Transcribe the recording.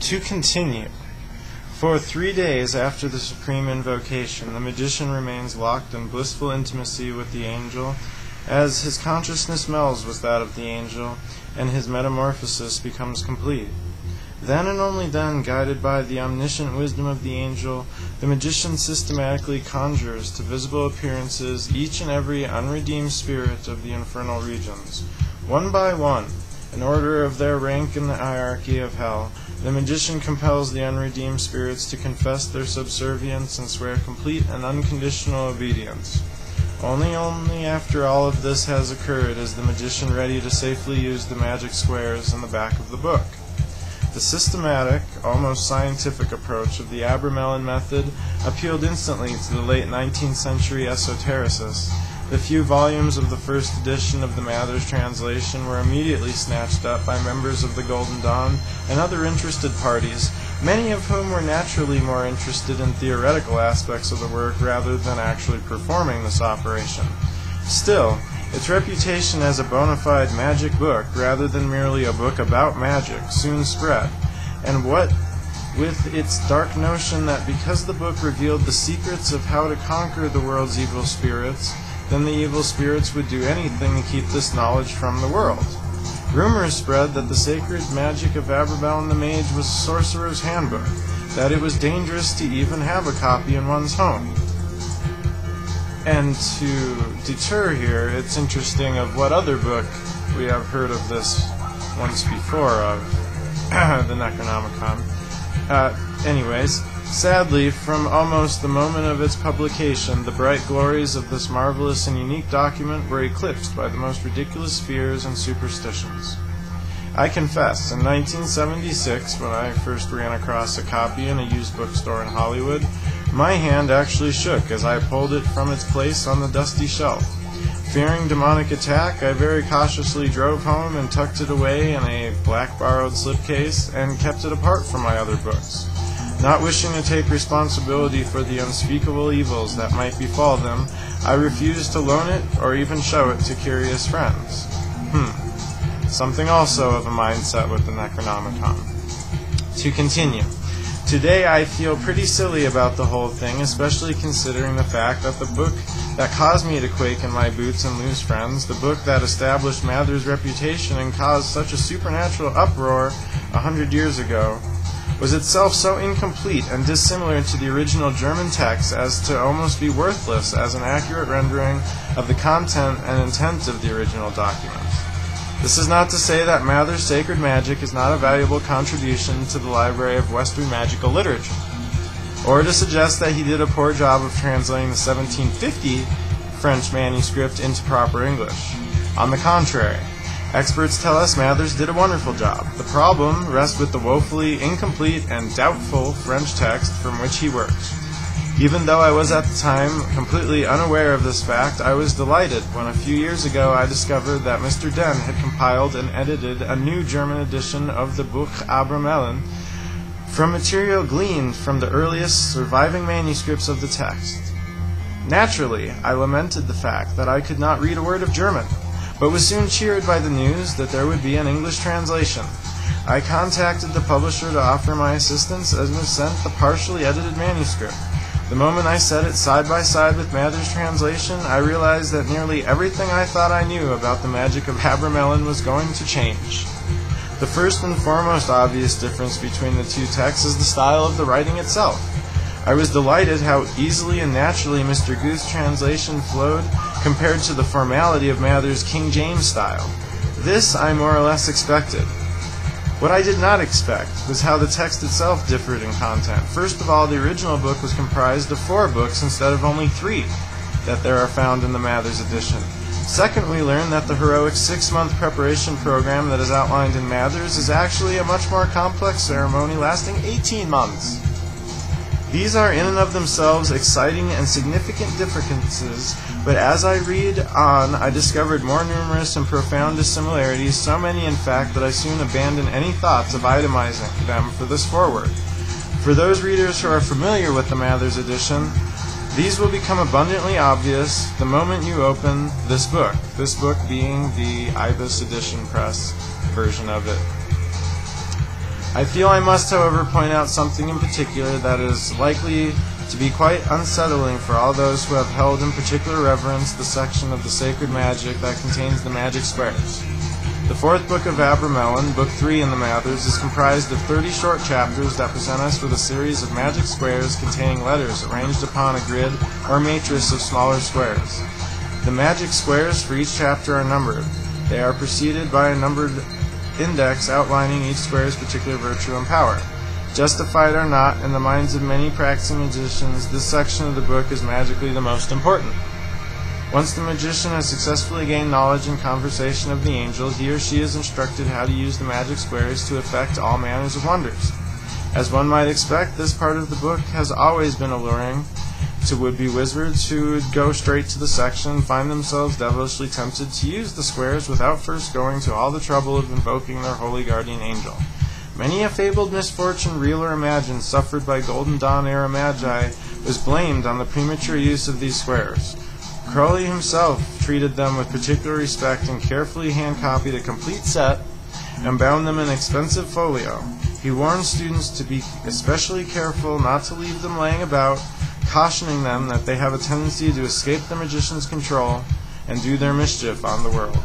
To continue. For 3 days after the supreme invocation, the magician remains locked in blissful intimacy with the angel, as his consciousness melds with that of the angel, and his metamorphosis becomes complete. Then and only then, guided by the omniscient wisdom of the angel, the magician systematically conjures to visible appearances each and every unredeemed spirit of the infernal regions. One by one, in order of their rank in the hierarchy of hell, the magician compels the unredeemed spirits to confess their subservience and swear complete and unconditional obedience. Only after all of this has occurred is the magician ready to safely use the magic squares in the back of the book. The systematic, almost scientific approach of the ABRAMELIN method appealed instantly to the late 19th century esotericists. The few volumes of the first edition of the Mather's translation were immediately snatched up by members of the Golden Dawn and other interested parties, many of whom were naturally more interested in theoretical aspects of the work rather than actually performing this operation. Still, its reputation as a bona fide magic book, rather than merely a book about magic, soon spread, and what with its dark notion that because the book revealed the secrets of how to conquer the world's evil spirits, then the evil spirits would do anything to keep this knowledge from the world. Rumors spread that the sacred magic of ABRAMELIN the Mage was a sorcerer's handbook, that it was dangerous to even have a copy in one's home. And to deter here, it's interesting of what other book we have heard of this once before of the Necronomicon. Anyways, sadly, from almost the moment of its publication, the bright glories of this marvelous and unique document were eclipsed by the most ridiculous fears and superstitions. I confess, in 1976, when I first ran across a copy in a used bookstore in Hollywood, my hand actually shook as I pulled it from its place on the dusty shelf. Fearing demonic attack, I very cautiously drove home and tucked it away in a black borrowed slipcase and kept it apart from my other books. Not wishing to take responsibility for the unspeakable evils that might befall them, I refused to loan it or even show it to curious friends. Something also of a mindset with the Necronomicon. To continue. Today I feel pretty silly about the whole thing, especially considering the fact that the book that caused me to quake in my boots and lose friends, the book that established Mather's reputation and caused such a supernatural uproar 100 years ago, was itself so incomplete and dissimilar to the original German text as to almost be worthless as an accurate rendering of the content and intent of the original document. This is not to say that Mather's sacred magic is not a valuable contribution to the library of Western magical literature, or to suggest that he did a poor job of translating the 1750 French manuscript into proper English. On the contrary, experts tell us Mather's did a wonderful job. The problem rests with the woefully incomplete and doubtful French text from which he worked. Even though I was at the time completely unaware of this fact, I was delighted when a few years ago I discovered that Mr. Den had compiled and edited a new German edition of the Buch ABRAMELIN from material gleaned from the earliest surviving manuscripts of the text. Naturally, I lamented the fact that I could not read a word of German, but was soon cheered by the news that there would be an English translation. I contacted the publisher to offer my assistance and was sent the partially edited manuscript. The moment I set it side by side with Mather's translation, I realized that nearly everything I thought I knew about the magic of ABRAMELIN was going to change. The first and foremost obvious difference between the two texts is the style of the writing itself. I was delighted how easily and naturally Mr. Guth's translation flowed compared to the formality of Mather's King James style. This I more or less expected. What I did not expect was how the text itself differed in content. First of all, the original book was comprised of 4 books instead of only 3 that there are found in the Mather's edition. Second, we learned that the heroic 6-month preparation program that is outlined in Mather's is actually a much more complex ceremony lasting 18 months. These are in and of themselves exciting and significant differences, but as I read on, I discovered more numerous and profound dissimilarities, so many in fact that I soon abandoned any thoughts of itemizing them for this forward. For those readers who are familiar with the Mather's edition, these will become abundantly obvious the moment you open this book being the Ibis Edition Press version of it. I feel I must, however, point out something in particular that is likely to be quite unsettling for all those who have held in particular reverence the section of the sacred magic that contains the magic squares. The fourth book of ABRAMELIN, Book 3 in the Mathers, is comprised of 30 short chapters that present us with a series of magic squares containing letters arranged upon a grid or matrix of smaller squares. The magic squares for each chapter are numbered. They are preceded by a numbered index outlining each square's particular virtue and power. Justified or not, in the minds of many practicing magicians, this section of the book is magically the most important. Once the magician has successfully gained knowledge and conversation of the angel, he or she is instructed how to use the magic squares to effect all manners of wonders. As one might expect, this part of the book has always been alluring to would-be wizards who would go straight to the section and find themselves devilishly tempted to use the squares without first going to all the trouble of invoking their holy guardian angel. Many a fabled misfortune, real or imagined, suffered by Golden Dawn-era Magi was blamed on the premature use of these squares. Crowley himself treated them with particular respect and carefully hand-copied a complete set and bound them in expensive folio. He warned students to be especially careful not to leave them laying about, cautioning them that they have a tendency to escape the magician's control and do their mischief on the world.